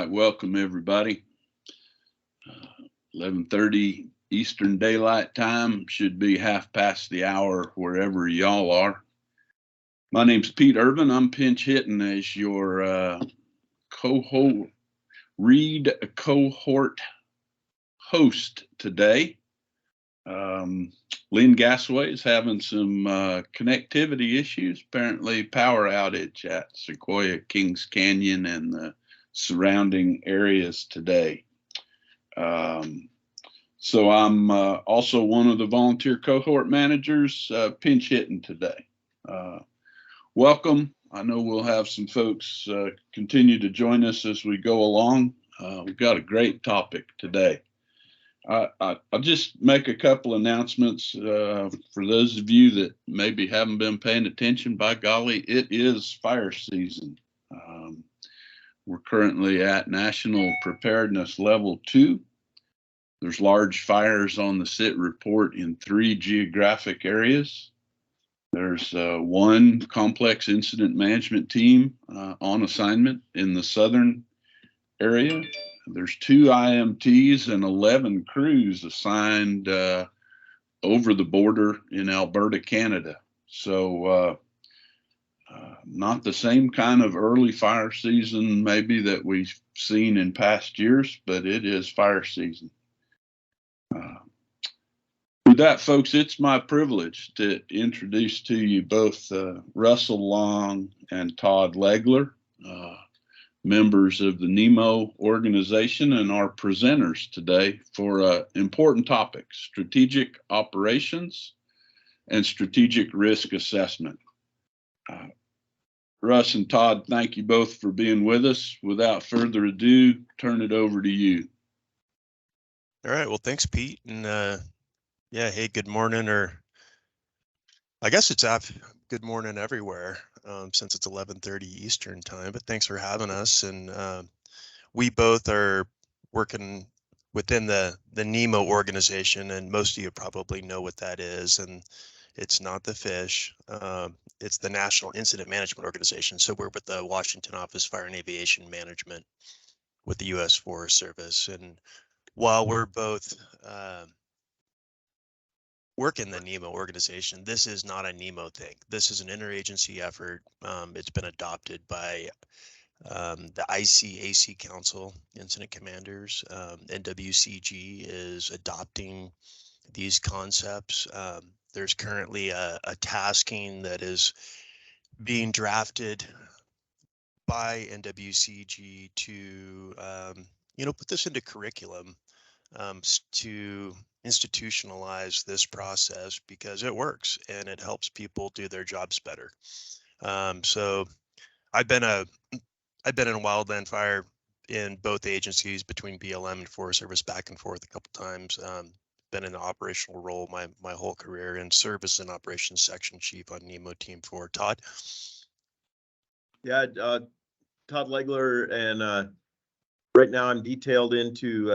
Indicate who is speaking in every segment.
Speaker 1: right, welcome everybody. 11:30 Eastern Daylight Time, should be half past the hour wherever y'all are. My name's Pete Irvin. I'm pinch hitting as your cohort host today. Lynn Gasaway is having some connectivity issues, apparently power outage at Sequoia Kings Canyon and the surrounding areas today. So I'm also one of the volunteer cohort managers pinch hitting today. Welcome. I know we'll have some folks continue to join us as we go along. We've got a great topic today. I'll just make a couple announcements for those of you that maybe haven't been paying attention. By golly, it is fire season. We're currently at National Preparedness Level 2. There's large fires on the SIT report in 3 geographic areas. There's one complex incident management team on assignment in the southern area. There's 2 IMTs and 11 crews assigned over the border in Alberta, Canada. So not the same kind of early fire season maybe that we've seen in past years, but it is fire season. With that, folks, it's my privilege to introduce to you both Russell Long and Todd Legler, members of the NEMO organization and our presenters today for an important topic: strategic operations and strategic risk assessment. Russ and Todd, thank you both for being with us. Without further ado, turn it over to you.
Speaker 2: All right, well, thanks, Pete. And yeah, hey, good morning, or I guess it's good morning everywhere, since it's 11:30 Eastern time, but thanks for having us. And we both are working within the NEMO organization, and most of you probably know what that is. And it's not the fish, it's the National Incident Management Organization. So we're with the Washington Office Fire and Aviation Management with the U.S. Forest Service. And while we're both work in the NEMO organization, this is not a NEMO thing. This is an interagency effort. It's been adopted by the ICAC Council, Incident Commanders. NWCG is adopting these concepts. There's currently a tasking that is being drafted by NWCG to put this into curriculum, to institutionalize this process, because it works and it helps people do their jobs better. So I've been in wildland fire in both agencies, between BLM and Forest Service, back and forth a couple times. Been in an operational role my whole career, and serve as an operations section chief on NEMO Team 4. Todd?
Speaker 3: Yeah, Todd Legler, and right now I'm detailed into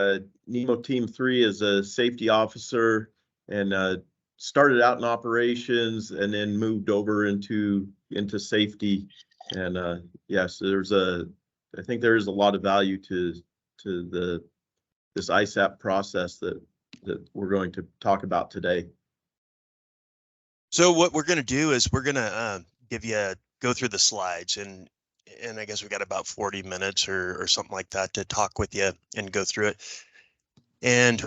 Speaker 3: NEMO Team 3 as a safety officer, and started out in operations and then moved over into safety. And yes, I think there is a lot of value to this ISAP process that we're going to talk about today.
Speaker 2: So what we're going to do is we're going to go through the slides, and I guess we got about 40 minutes or something like that to talk with you and go through it. And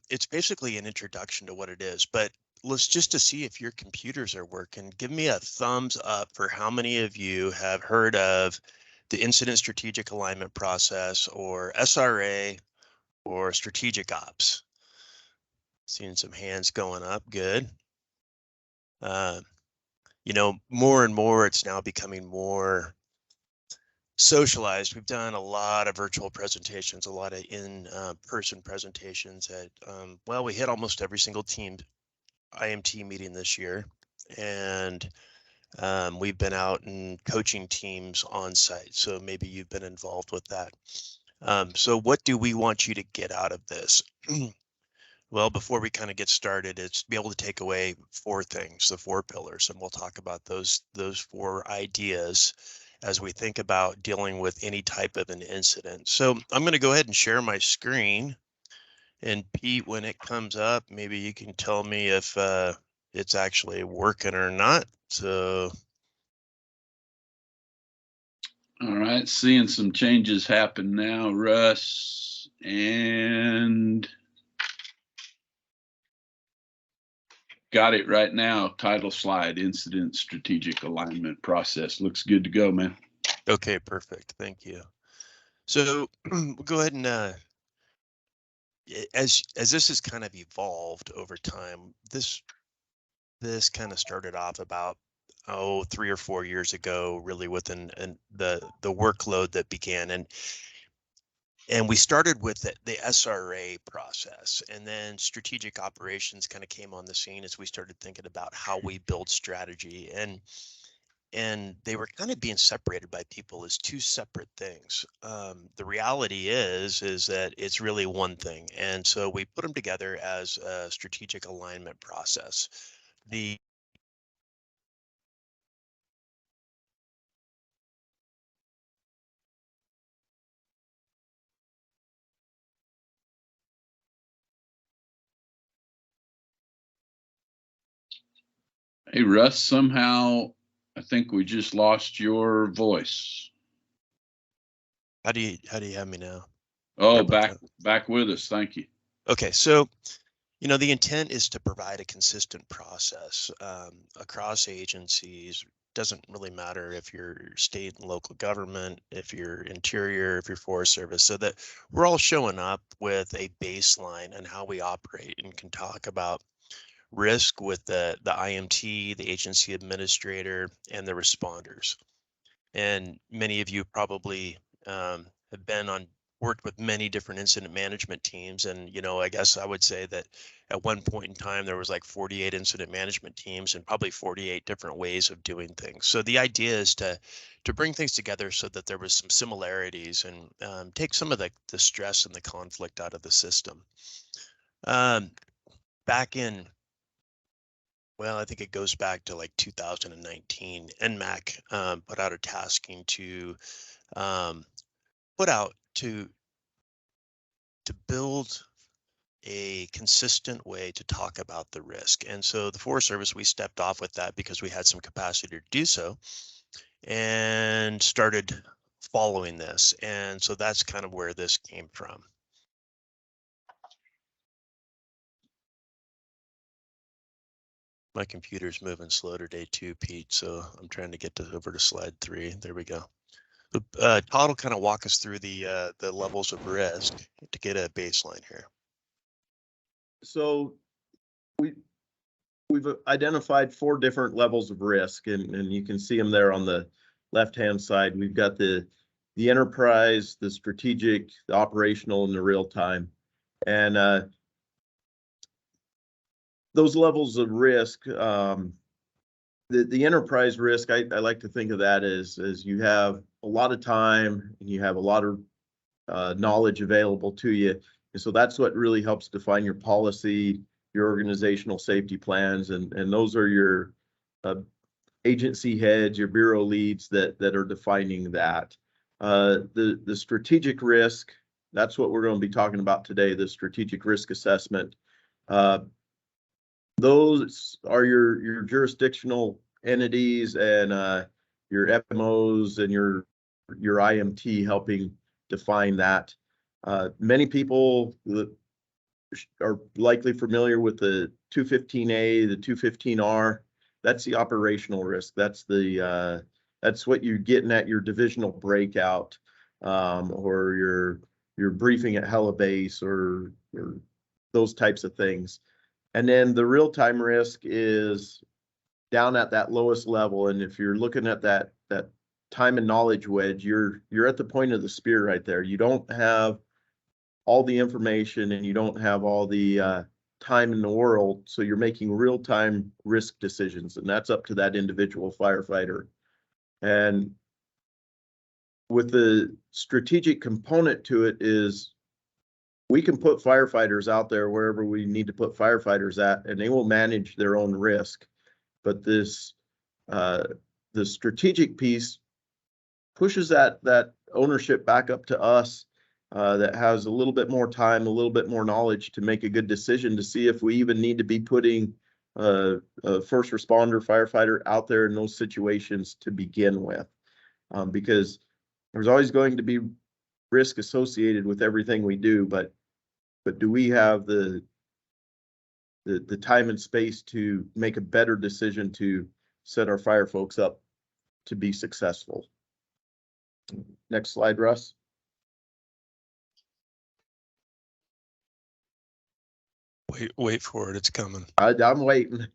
Speaker 2: it's basically an introduction to what it is, but let's just to see if your computers are working. Give me a thumbs up for how many of you have heard of the Incident Strategic Alignment Process, or SRA, or Strategic Ops. Seeing some hands going up. Good. More and more, it's now becoming more socialized. We've done a lot of virtual presentations, a lot of in-person presentations at, we hit almost every single team IMT meeting this year. And we've been out and coaching teams on site. So maybe you've been involved with that. So what do we want you to get out of this? Well, before we kind of get started, it's to be able to take away 4 things, the 4 pillars, and we'll talk about those 4 ideas as we think about dealing with any type of an incident. So I'm going to go ahead and share my screen. And Pete, when it comes up, maybe you can tell me if it's actually working or not. So.
Speaker 1: All right, seeing some changes happen now, Russ, and got it right now. Title slide, incident strategic alignment process. Looks good to go, man.
Speaker 2: Okay, perfect. Thank you. So we'll go ahead and as this has kind of evolved over time, this kind of started off about 3 or 4 years ago, really within the workload that began, and we started with the SRA process, and then strategic operations kind of came on the scene as we started thinking about how we build strategy, and they were kind of being separated by people as two separate things. The reality is that it's really one thing. And so we put them together as a strategic alignment process. Hey,
Speaker 1: Russ, somehow I think we just lost your voice.
Speaker 2: how do you have me now?
Speaker 1: Oh, back with us. Thank you.
Speaker 2: Okay, so the intent is to provide a consistent process across agencies. Doesn't really matter if you're state and local government, if you're interior, if you're Forest Service, so that we're all showing up with a baseline on how we operate and can talk about risk with the IMT, the agency administrator, and the responders. And many of you probably have worked with many different incident management teams. And, I guess I would say that at one point in time, there was like 48 incident management teams and probably 48 different ways of doing things. So the idea is to bring things together so that there was some similarities and take some of the stress and the conflict out of the system. Back in, well, I think it goes back to like 2019, NMAC put out a tasking to build a consistent way to talk about the risk. And so the Forest Service, we stepped off with that because we had some capacity to do so and started following this. And so that's kind of where this came from. My computer's moving slow today too, Pete. So I'm trying to get over to slide 3. There we go. Todd will kind of walk us through the levels of risk to get a baseline here.
Speaker 3: So we've identified 4 different levels of risk, and you can see them there on the left-hand side. We've got the enterprise, the strategic, the operational, and the real-time. And those levels of risk, the enterprise risk, I like to think of that as you have a lot of time and you have a lot of knowledge available to you. And so that's what really helps define your policy, your organizational safety plans, and those are your agency heads, your bureau leads that are defining that. The strategic risk, that's what we're going to be talking about today, the strategic risk assessment. Those are your jurisdictional entities and your FMOs and your IMT helping define that. Many people are likely familiar with the 215A, the 215R. That's the operational risk. That's what you're getting at your divisional breakout, or your briefing at Helibase or those types of things. And then the real-time risk is down at that lowest level. And if you're looking at that time and knowledge wedge, you're at the point of the spear right there. You don't have all the information and you don't have all the time in the world. So you're making real-time risk decisions, and that's up to that individual firefighter. And with the strategic component to it is we can put firefighters out there wherever we need to put firefighters at, and they will manage their own risk. But this, the strategic piece pushes that ownership back up to us, that has a little bit more time, a little bit more knowledge to make a good decision to see if we even need to be putting a first responder, firefighter out there in those situations to begin with, because there's always going to be risk associated with everything we do, but do we have the time and space to make a better decision to set our fire folks up to be successful? Next slide, Russ.
Speaker 2: Wait for it. It's coming.
Speaker 3: I'm waiting.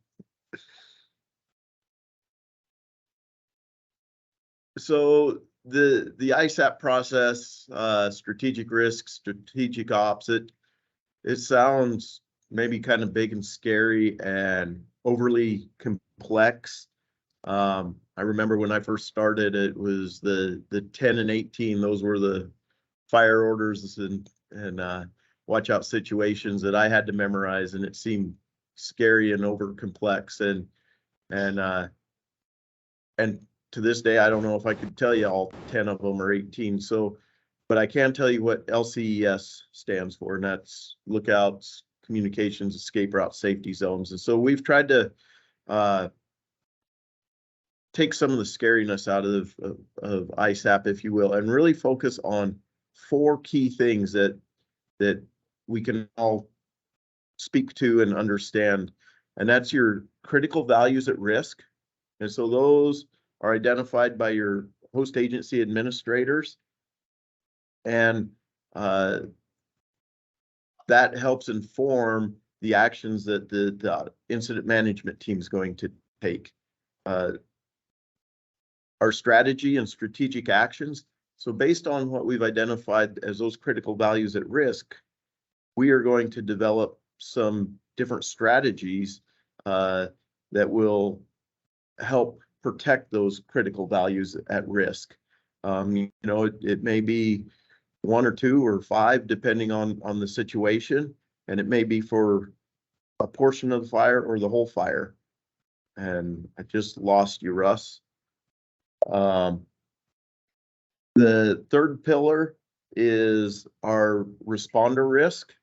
Speaker 3: So the ISAP process, strategic risk, strategic ops, it sounds maybe kind of big and scary and overly complex. I remember when I first started, it was the 10 and 18. Those were the fire orders and watch out situations that I had to memorize, and it seemed scary and over complex. And to this day, I don't know if I could tell you all 10 of them or 18. So, but I can tell you what LCES stands for, and that's lookouts, communications, escape route, safety zones. And so we've tried to take some of the scariness out of ISAP, if you will, and really focus on 4 key things that we can all speak to and understand. And that's your critical values at risk. And so those are identified by your host agency administrators. And that helps inform the actions that the incident management team is going to take. Our strategy and strategic actions. So based on what we've identified as those critical values at risk, we are going to develop some different strategies that will help protect those critical values at risk. It may be 1 or 2 or 5, depending on the situation, and it may be for a portion of the fire or the whole fire. And I just lost you, Russ. The third pillar is our responder risk.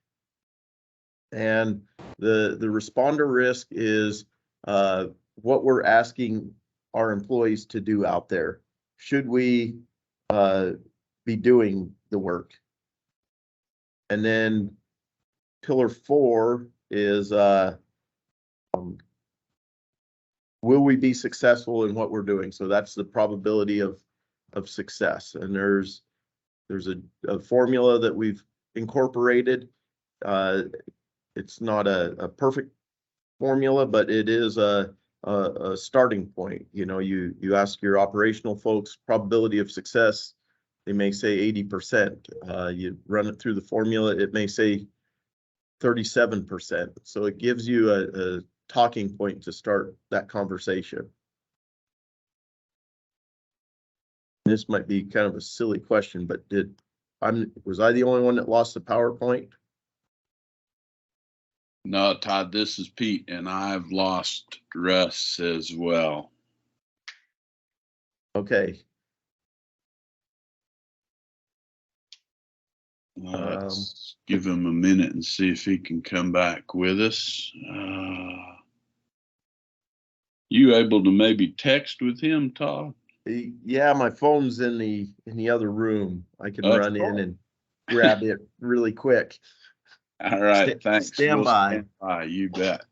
Speaker 3: And the responder risk is what we're asking our employees to do out there. Should we be doing the work? And then pillar 4 is will we be successful in what we're doing? So that's the probability of success. And there's a formula that we've incorporated. It's not a perfect formula, but it is a starting point. You ask your operational folks probability of success, they may say 80%. You run it through the formula, it may say 37%. So it gives you a talking point to start that conversation. This might be kind of a silly question, but was I the only one that lost the PowerPoint?
Speaker 1: No, Todd, this is Pete, and I've lost Russ as well.
Speaker 3: Okay.
Speaker 1: Let's give him a minute and see if he can come back with us. You able to maybe text with him, Todd?
Speaker 3: Yeah, my phone's in the other room. I can run in and grab it really quick.
Speaker 1: All right, thanks.
Speaker 3: Stand by.
Speaker 1: Stand by. You bet.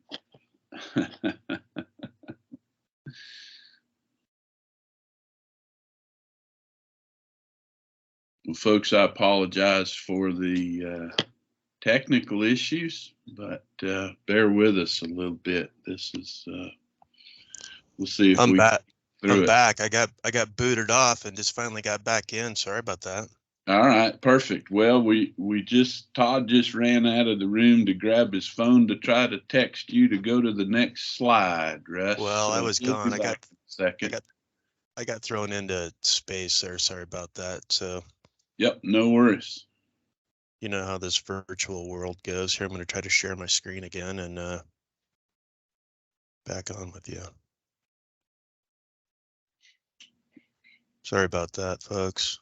Speaker 1: Well, folks, I apologize for the technical issues, but bear with us a little bit. This is we'll see if
Speaker 2: I'm back.
Speaker 1: I'm
Speaker 2: back. I got booted off and just finally got back in. Sorry about that.
Speaker 1: All right, perfect. Well, Todd just ran out of the room to grab his phone to try to text you to go to the next slide, Russ.
Speaker 2: Well, I was gone.
Speaker 1: I
Speaker 2: got thrown into space there. Sorry about that. So.
Speaker 1: Yep, no worries.
Speaker 2: You know how this virtual world goes. Here, I'm going to try to share my screen again and back on with you. Sorry about that, folks.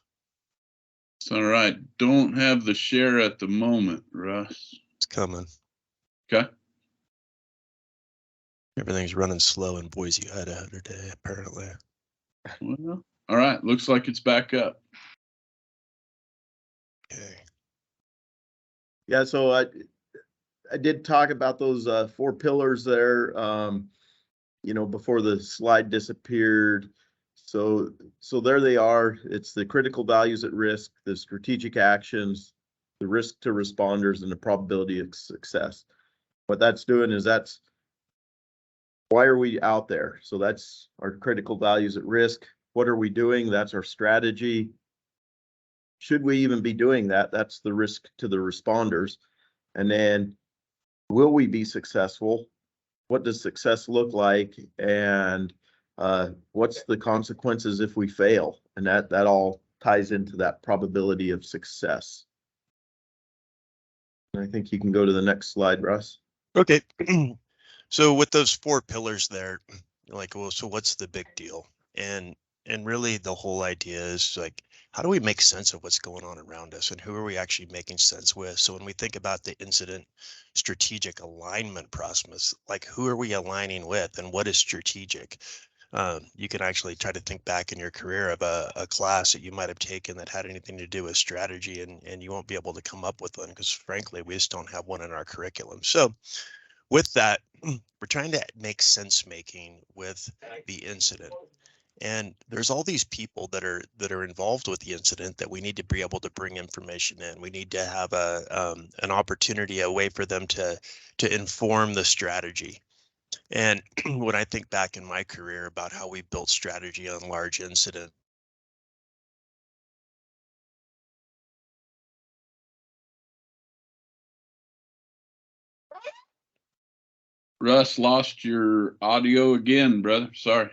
Speaker 1: It's all right. Don't have the share at the moment, Russ.
Speaker 2: It's coming.
Speaker 1: Okay.
Speaker 2: Everything's running slow in Boise, Idaho today, apparently.
Speaker 1: Well, all right. Looks like it's back up.
Speaker 2: Okay.
Speaker 3: Yeah, so I did talk about those 4 pillars there, before the slide disappeared. So there they are. It's the critical values at risk, the strategic actions, the risk to responders, and the probability of success. What that's doing is that's why are we out there? So that's our critical values at risk. What are we doing? That's our strategy. Should we even be doing that? That's the risk to the responders. And then will we be successful? What does success look like? And what's the consequences if we fail? And that all ties into that probability of success. And I think you can go to the next slide, Russ.
Speaker 2: Okay. So with those 4 pillars there, like, well, so what's the big deal? And really the whole idea is like, how do we make sense of what's going on around us and who are we actually making sense with? So when we think about the incident strategic alignment process, like who are we aligning with and what is strategic? You can actually try to think back in your career of a class that you might have taken that had anything to do with strategy, and you won't be able to come up with one because frankly, we just don't have one in our curriculum. So with that, we're trying to make sense making with the incident. And there's all these people that are involved with the incident that we need to be able to bring information in. We need to have an opportunity, a way for them to inform the strategy. And when I think back in my career about how we built strategy on large incidents,
Speaker 1: Russ, lost your audio again, brother. Sorry.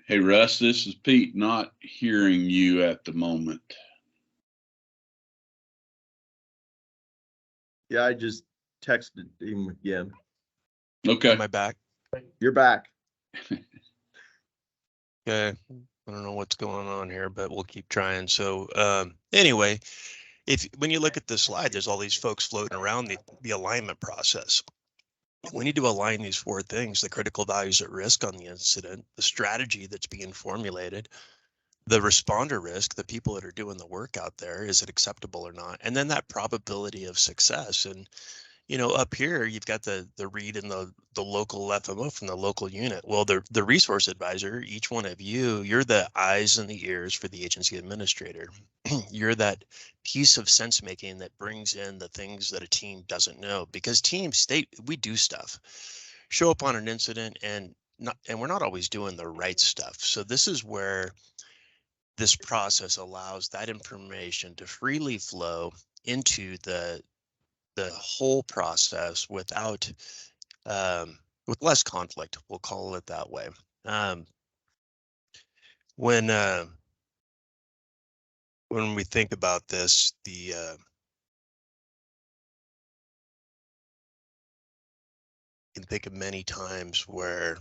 Speaker 1: Hey, Russ, this is Pete, not hearing you at the moment.
Speaker 3: Yeah, I just texted him again.
Speaker 1: Okay.
Speaker 2: am I back?
Speaker 3: You're back.
Speaker 2: Okay. I don't know what's going on here, but we'll keep trying. So anyway, when you look at the slide, there's all these folks floating around the alignment process. We need to align these 4 things: the critical values at risk on the incident, the strategy that's being formulated, the responder risk, the people that are doing the work out there, is it acceptable or not? And then that probability of success. And up here, you've got the read and the local FMO from the local unit. Well, the resource advisor, each one of you're the eyes and the ears for the agency administrator. You're that piece of sense making that brings in the things that a team doesn't know, because teams, we do stuff, show up on an incident and we're not always doing the right stuff. So this is where this process allows that information to freely flow into the whole process without with less conflict, we'll call it that way. When we think about this, you can think of many times where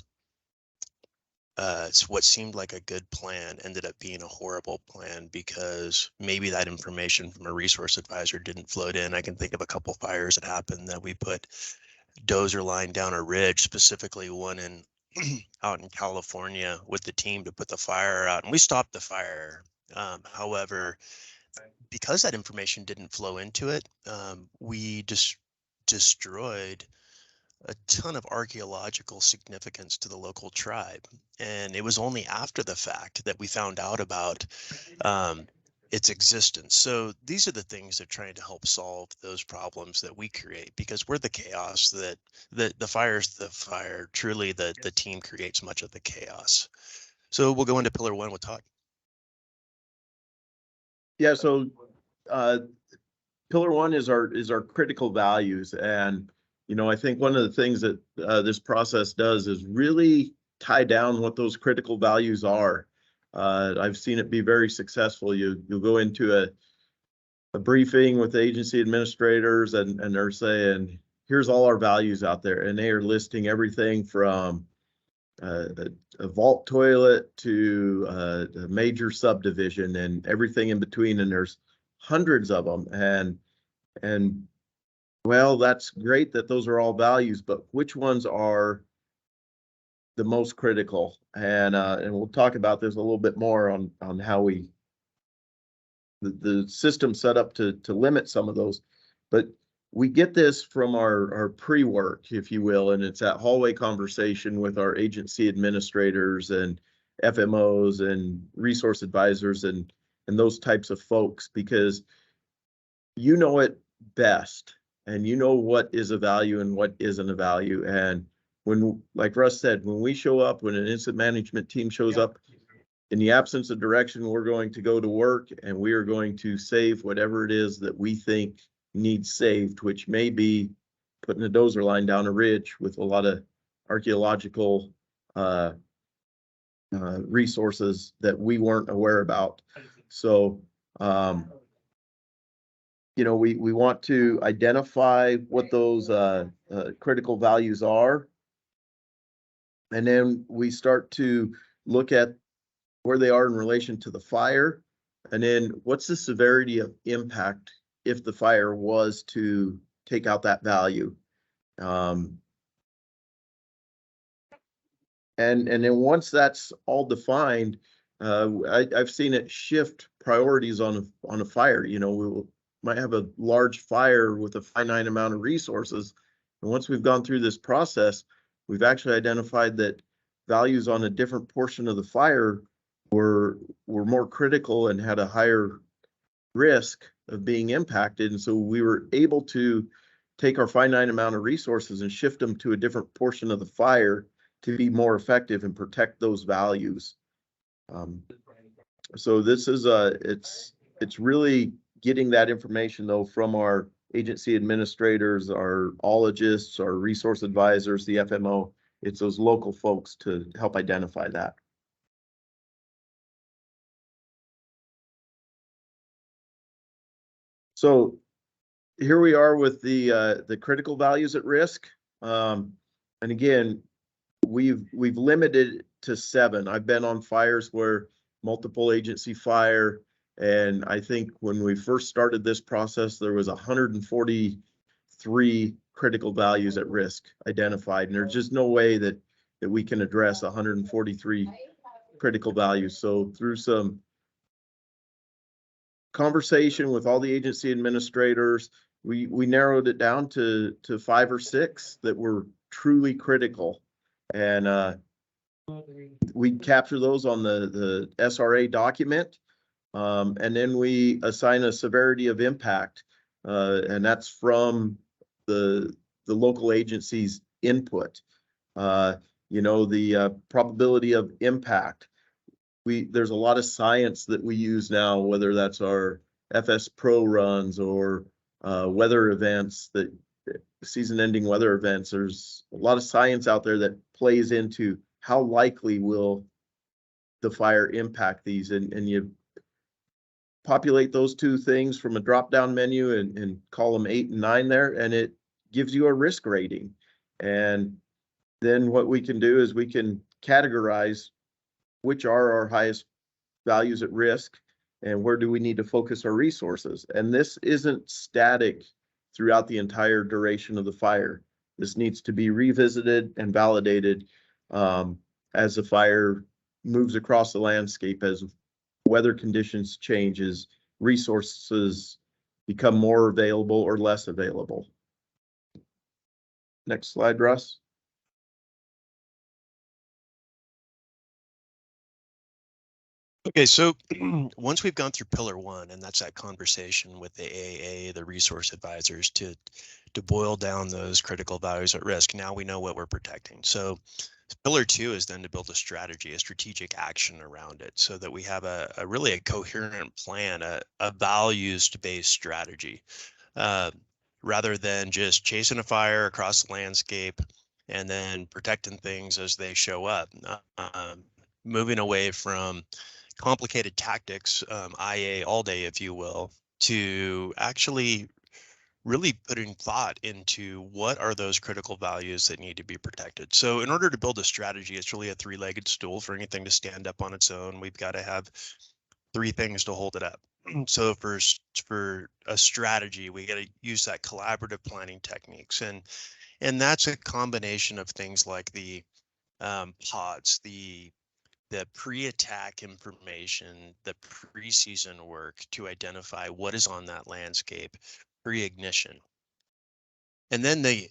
Speaker 2: it's what seemed like a good plan ended up being a horrible plan because maybe that information from a resource advisor didn't float in. I can think of a couple fires that happened that we put dozer line down a ridge, specifically one in out in California, with the team to put the fire out, and we stopped the fire. However, because that information didn't flow into it, we just destroyed a ton of archaeological significance to the local tribe. And it was only after the fact that we found out about its existence. So these are the things that are trying to help solve those problems that we create, because we're the chaos that the fire's the fire. Truly, the team creates much of the chaos. So we'll go into pillar 1 with Todd.
Speaker 3: Yeah, so pillar 1 is our critical values, and I think one of the things that this process does is really tie down what those critical values are. I've seen it be very successful. You'll go into a briefing with the agency administrators and they're saying, here's all our values out there. And they are listing everything from a vault toilet to a major subdivision and everything in between. And there's hundreds of them. And well, that's great that those are all values, but which ones are the most critical? And we'll talk about this a little bit more on how the system set up to limit some of those. But we get this from our pre-work, if you will, and it's that hallway conversation with our agency administrators and FMOs and resource advisors and those types of folks, because you know it best and you know what is a value and what isn't a value. And when, like Russ said, when we show up, when an incident management team shows up, in the absence of direction, we're going to go to work and we are going to save whatever it is that we think needs saved, which may be putting a dozer line down a ridge with a lot of archaeological resources that we weren't aware about. So, we want to identify what those critical values are. And then we start to look at where they are in relation to the fire. And then what's the severity of impact if the fire was to take out that value? And then once that's all defined, I've seen it shift priorities on a fire. We might have a large fire with a finite amount of resources. And once we've gone through this process, we've actually identified that values on a different portion of the fire were more critical and had a higher risk of being impacted. And so we were able to take our finite amount of resources and shift them to a different portion of the fire to be more effective and protect those values. So this is it's really getting that information though from our agency administrators, our ologists, our resource advisors, the FMO. It's those local folks to help identify that. So here we are with the critical values at risk. And again, we've limited it to 7. I've been on fires where multiple agency fire, and I think when we first started this process, there was 143 critical values at risk identified, and there's just no way that we can address 143 critical values. So through some conversation with all the agency administrators, we narrowed it down to 5 or 6 that were truly critical, and we capture those on the SRA document, and then we assign a severity of impact, and that's from the local agency's input. The probability of impact. There's a lot of science that we use now, whether that's our FS Pro runs or weather events, that season-ending weather events. There's a lot of science out there that plays into how likely will the fire impact these, and you populate those two things from a drop-down menu and column 8 and 9 there, and it gives you a risk rating. And then what we can do is we can categorize which are our highest values at risk and where do we need to focus our resources. And this isn't static throughout the entire duration of the fire. This needs to be revisited and validated as the fire moves across the landscape, as weather conditions change, as resources become more available or less available. Next slide, Russ.
Speaker 2: Okay, so once we've gone through pillar 1, and that's that conversation with the AA, the resource advisors, to boil down those critical values at risk, now we know what we're protecting. So pillar 2 is then to build a strategy, a strategic action around it, so that we have a really coherent plan, a values-based strategy. rather than just chasing a fire across the landscape and then protecting things as they show up. Moving away from complicated tactics, IA all day, if you will, to actually really putting thought into what are those critical values that need to be protected. So in order to build a strategy, it's really a three-legged stool. For anything to stand up on its own, we've got to have three things to hold it up. So for a strategy, we got to use that collaborative planning techniques, and that's a combination of things like the pods, the pre-attack information, the pre-season work to identify what is on that landscape, pre-ignition, and then the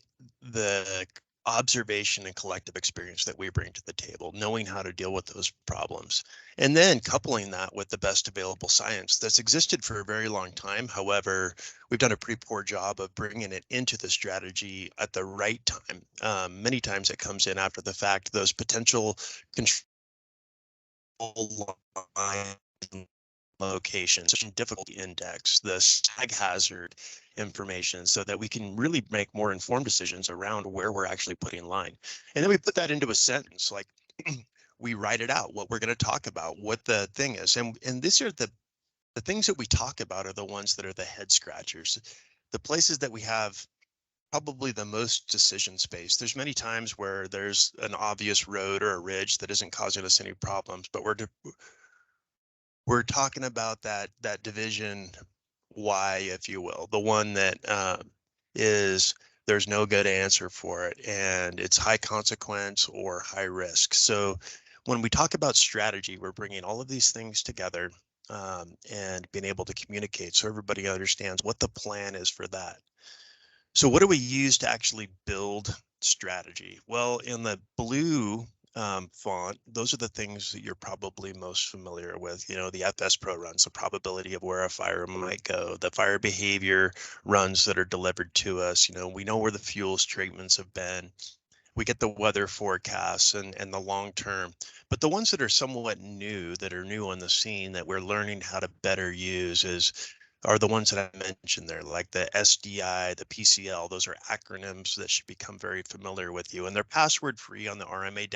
Speaker 2: observation and collective experience that we bring to the table, knowing how to deal with those problems, and then coupling that with the best available science that's existed for a very long time. However, we've done a pretty poor job of bringing it into the strategy at the right time. Many times it comes in after the fact, those potential control line locations, difficulty index, the sag hazard information, so that we can really make more informed decisions around where we're actually putting line. And then we put that into a sentence, like we write it out, what we're going to talk about, what the thing is. And these are the things that we talk about are the ones that are the head scratchers, the places that we have probably the most decision space. There's many times where there's an obvious road or a ridge that isn't causing us any problems, but we're talking about that division Y, if you will, the one that is there's no good answer for it, and it's high consequence or high risk. So when we talk about strategy, we're bringing all of these things together and being able to communicate so everybody understands what the plan is for that. So what do we use to actually build strategy? Well, in the blue font, those are the things that you're probably most familiar with. You know, the FS Pro runs, the probability of where a fire might go, the fire behavior runs that are delivered to us. You know, we know where the fuels treatments have been. We get the weather forecasts and the long term, but the ones that are somewhat new, that are new on the scene that we're learning how to better use are the ones that I mentioned there, like the SDI, the PCL. Those are acronyms that should become very familiar with you, and they're password free on the RMA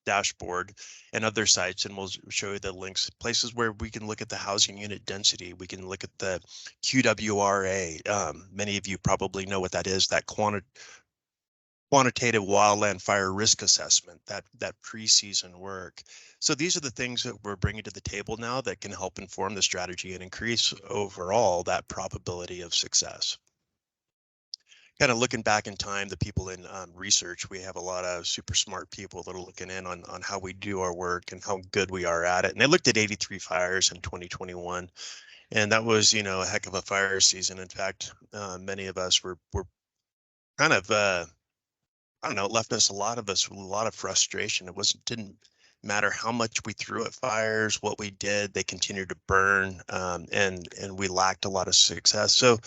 Speaker 2: dashboard and other sites. And we'll show you the links, places where we can look at the housing unit density. We can look at the QWRA. Many of you probably know what that is, that quantitative wildland fire risk assessment, that pre-season work. So these are the things that we're bringing to the table now that can help inform the strategy and increase overall that probability of success. Kind of looking back in time, the people in research, we have a lot of super smart people that are looking in on how we do our work and how good we are at it. And they looked at 83 fires in 2021. And that was, you know, a heck of a fire season. In fact, many of us were kind of I don't know, it left us a lot with a lot of frustration. Didn't matter how much we threw at fires, what we did, they continued to burn, and we lacked a lot of success. So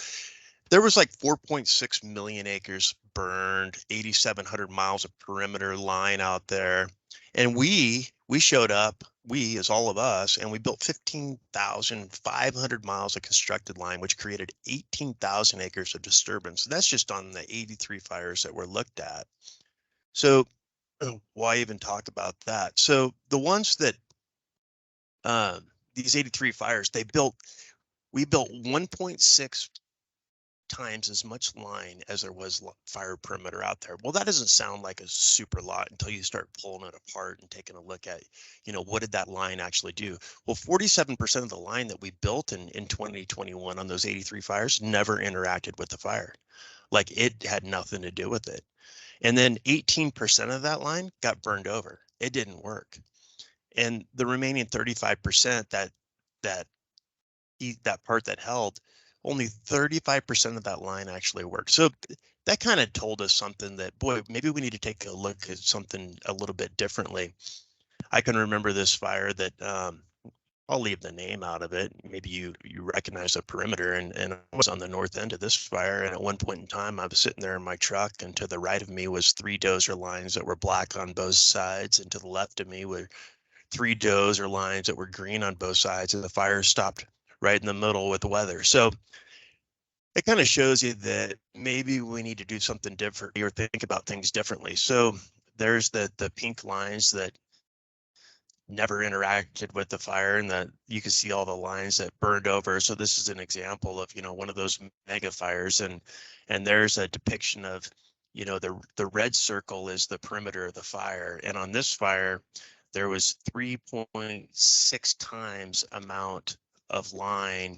Speaker 2: there was like 4.6 million acres burned, 8,700 miles of perimeter line out there. And we showed up, we as all of us, and we built 15,500 miles of constructed line, which created 18,000 acres of disturbance. And that's just on the 83 fires that were looked at. So why even talk about that? So the ones that these 83 fires, we built 1.6 times as much line as there was fire perimeter out there. Well, that doesn't sound like a super lot until you start pulling it apart and taking a look at, you know, what did that line actually do? Well, 47% of the line that we built in 2021 on those 83 fires never interacted with the fire. Like, it had nothing to do with it. And then 18% of that line got burned over. It didn't work. And the remaining 35%, that part that held, only 35% of that line actually worked. So that kind of told us something that, boy, maybe we need to take a look at something a little bit differently. I can remember this fire that I'll leave the name out of it. Maybe you recognize the perimeter, and I was on the north end of this fire. And at one point in time, I was sitting there in my truck, and to the right of me was 3 dozer lines that were black on both sides. And to the left of me were 3 dozer lines that were green on both sides. And the fire stopped right in the middle with the weather. So it kind of shows you that maybe we need to do something different or think about things differently. So there's the pink lines that never interacted with the fire, and that you can see all the lines that burned over. So this is an example of, one of those mega fires, and there's a depiction of, the red circle is the perimeter of the fire. And on this fire, there was 3.6 times amount of line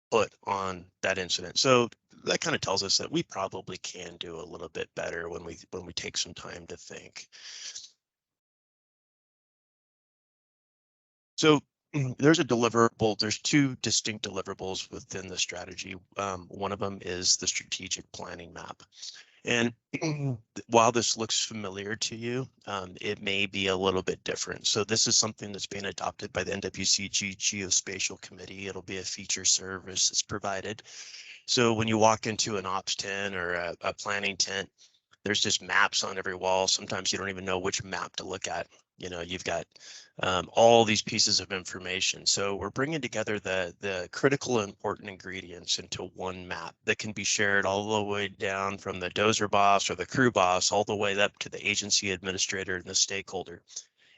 Speaker 2: put on that incident. So that kind of tells us that we probably can do a little bit better when we take some time to think. So there's a deliverable, there's two distinct deliverables within the strategy. One of them is the strategic planning map. And while this looks familiar to you, it may be a little bit different. So this is something that's being adopted by the NWCG Geospatial Committee. It'll be a feature service that's provided. So when you walk into an ops tent or a planning tent, there's just maps on every wall. Sometimes you don't even know which map to look at. You've got all these pieces of information. So we're bringing together the critical and important ingredients into one map that can be shared all the way down from the dozer boss or the crew boss, all the way up to the agency administrator and the stakeholder.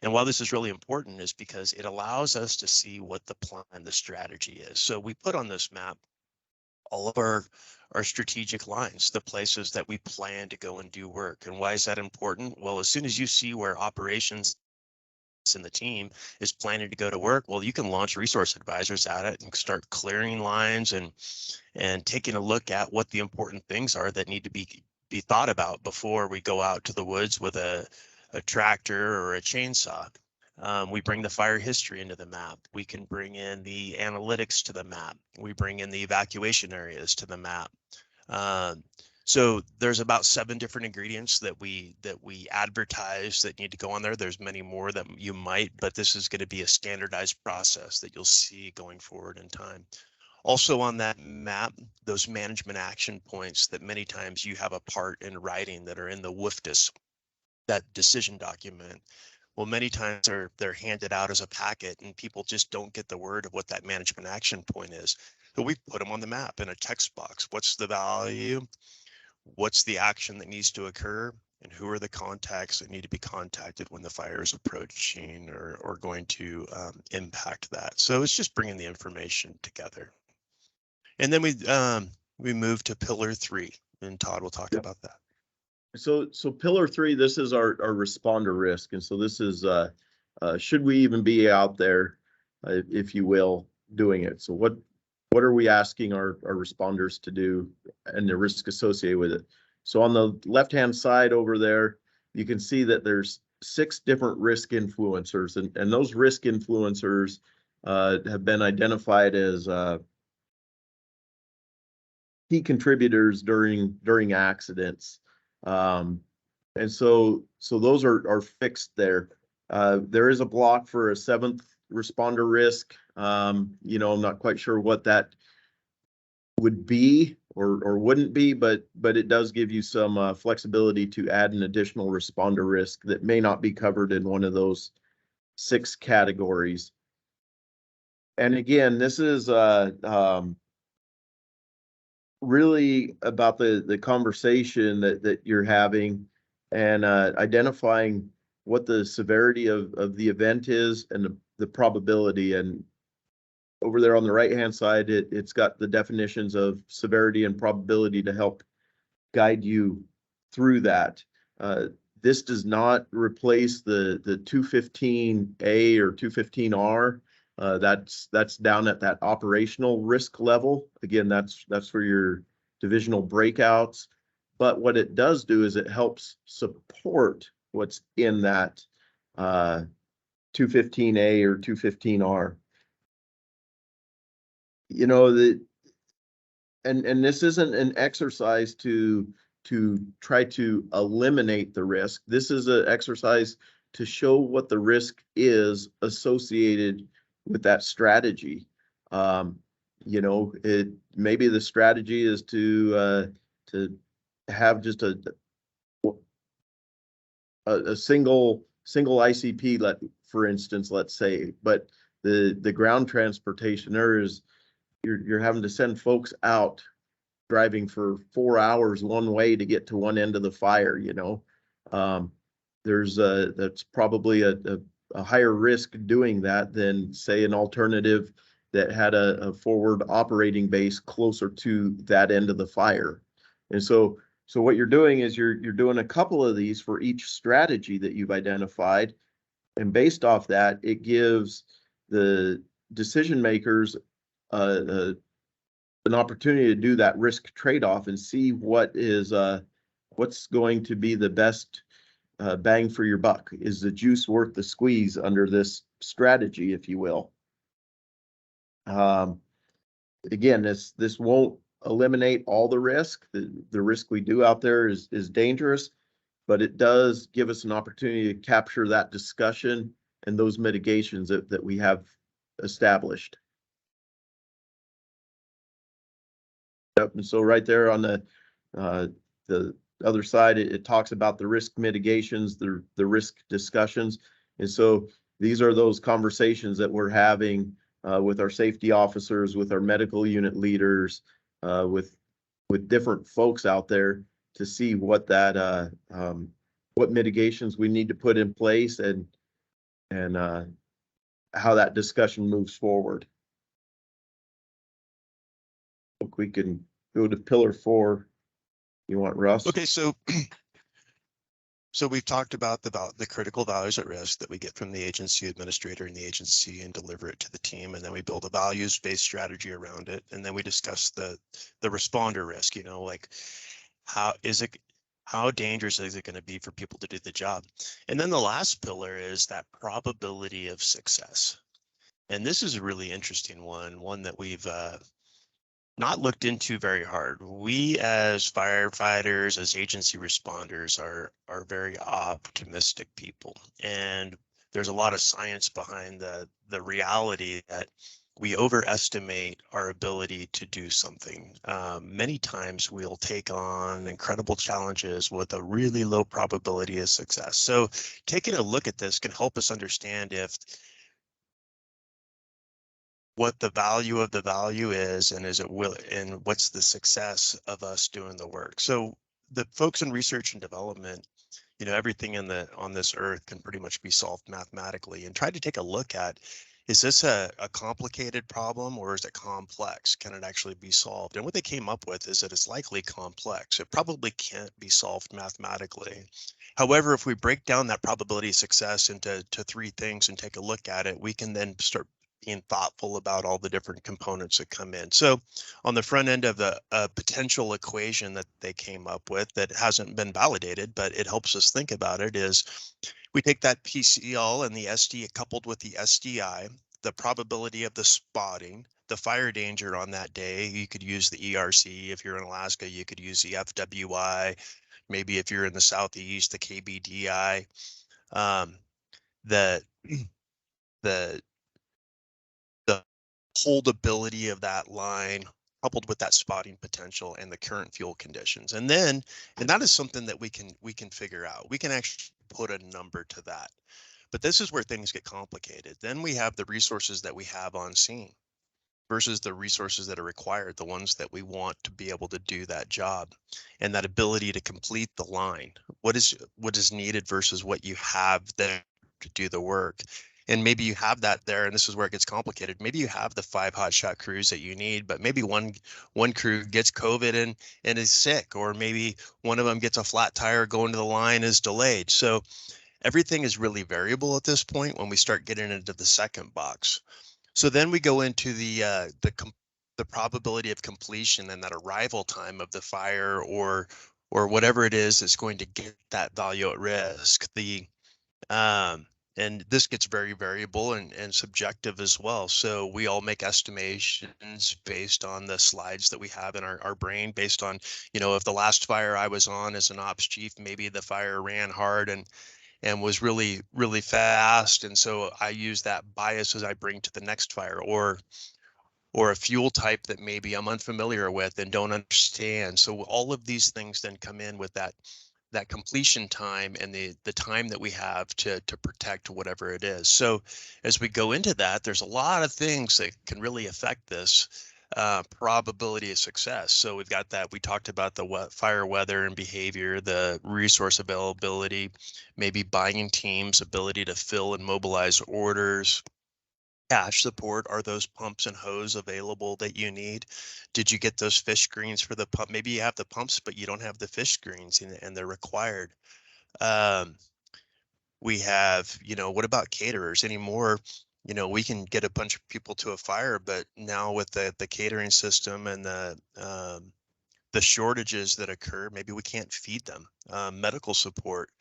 Speaker 2: And why this is really important is because it allows us to see what the plan, the strategy is. So we put on this map all of our strategic lines, the places that we plan to go and do work. And why is that important? Well, as soon as you see where operations and the team is planning to go to work, well, you can launch resource advisors at it and start clearing lines and taking a look at what the important things are that need to be thought about before we go out to the woods with a tractor or a chainsaw. We bring the fire history into the map. We can bring in the analytics to the map. We bring in the evacuation areas to the map. So there's about 7 different ingredients that we advertise that need to go on there. There's many more that you might, but this is going to be a standardized process that you'll see going forward in time. Also on that map, those management action points that many times you have a part in writing that are in the WFDS, that decision document. Well, many times they're handed out as a packet and people just don't get the word of what that management action point is. So we put them on the map in a text box. What's the value? What's the action that needs to occur? And who are the contacts that need to be contacted when the fire is approaching or going to impact that? So it's just bringing the information together. And then we move to pillar 3, and Todd will talk about that.
Speaker 3: So pillar 3, this is our responder risk. And so this is, should we even be out there, if you will, doing it? So what are we asking our responders to do and the risk associated with it? So on the left-hand side over there, you can see that there's 6 different risk influencers, and those risk influencers have been identified as key contributors during accidents. And so those are fixed there. There is a block for a 7th responder risk. I'm not quite sure what that would be or wouldn't be, but it does give you some flexibility to add an additional responder risk that may not be covered in one of those 6 categories. And again, this is really about the conversation that you're having and identifying what the severity of the event is and the probability. And over there on the right hand side, it's got the definitions of severity and probability to help guide you through that. This does not replace the 215A or 215R. That's down at that operational risk level. Again, that's for your divisional breakouts. But what it does do is it helps support what's in that 215A or 215R. And this isn't an exercise to try to eliminate the risk. This is an exercise to show what the risk is associated with that strategy. Maybe the strategy is to have just a single ICP, for instance, let's say, but the ground transportation, you're having to send folks out driving for 4 hours one way to get to one end of the fire, you know. That's probably a higher risk doing that than, say, an alternative that had a forward operating base closer to that end of the fire. And so what you're doing is you're doing a couple of these for each strategy that you've identified. And based off that, it gives the decision makers an opportunity to do that risk trade-off and see what's going to be the best bang for your buck. Is the juice worth the squeeze under this strategy, if you will? Again, this won't eliminate all the risk. The risk we do out there is dangerous, but it does give us an opportunity to capture that discussion and those mitigations that we have established. Yep. And so right there on the other side, it talks about the risk mitigations, the risk discussions. And so these are those conversations that we're having with our safety officers, with our medical unit leaders, with different folks out there to see what mitigations we need to put in place and how that discussion moves forward. Look, we can go to pillar 4. You want Russ?
Speaker 2: Okay, so we've talked about the critical values at risk that we get from the agency administrator and the agency and deliver it to the team, and then we build a values-based strategy around it, and then we discuss the responder risk. You know, like how dangerous is it going to be for people to do the job? And then the last pillar is that probability of success, and this is a really interesting one that we've not looked into very hard. We as firefighters, as agency responders are very optimistic people. And there's a lot of science behind the reality that we overestimate our ability to do something. Many times we'll take on incredible challenges with a really low probability of success. So taking a look at this can help us understand what the value of the value is, and and what's the success of us doing the work. So the folks in research and development, you know, everything on this earth can pretty much be solved mathematically, and try to take a look at, is this a complicated problem or is it complex? Can it actually be solved? And what they came up with is that it's likely complex. It probably can't be solved mathematically. However, if we break down that probability of success into 3 things and take a look at it, we can then start being thoughtful about all the different components that come in. So on the front end of the potential equation that they came up with that hasn't been validated, but it helps us think about it, is we take that PCL and the SD coupled with the SDI, the probability of the spotting, the fire danger on that day. You could use the ERC. If you're in Alaska, you could use the FWI. Maybe if you're in the Southeast, the KBDI. The holdability of that line coupled with that spotting potential and the current fuel conditions. And that is something that we can figure out. We can actually put a number to that. But this is where things get complicated. Then we have the resources that we have on scene versus the resources that are required, the ones that we want to be able to do that job, and that ability to complete the line. What is needed versus what you have there to do the work. And maybe you have that there, and this is where it gets complicated. Maybe you have the 5 hotshot crews that you need, but maybe one crew gets COVID and is sick, or maybe one of them gets a flat tire going to the line, is delayed. So everything is really variable at this point when we start getting into the second box. So then we go into the probability of completion and that arrival time of the fire or whatever it is that's going to get that value at risk. And this gets very variable and subjective as well. So we all make estimations based on the slides that we have in our brain, based on, you know, if the last fire I was on as an ops chief, maybe the fire ran hard and was really, really fast. And so I use that bias as I bring to the next fire, or a fuel type that maybe I'm unfamiliar with and don't understand. So all of these things then come in with that completion time and the time that we have to protect whatever it is. So as we go into that, there's a lot of things that can really affect this. probability of success. So we've got that. We talked about the fire weather and behavior, the resource availability, maybe buying teams, ability to fill and mobilize orders, cash support. Are those pumps and hose available that you need? Did you get those fish screens for the pump? Maybe you have the pumps, but you don't have the fish screens and they're required. We have, what about caterers anymore? We can get a bunch of people to a fire, but now with the catering system and the shortages that occur, maybe we can't feed them. Medical support.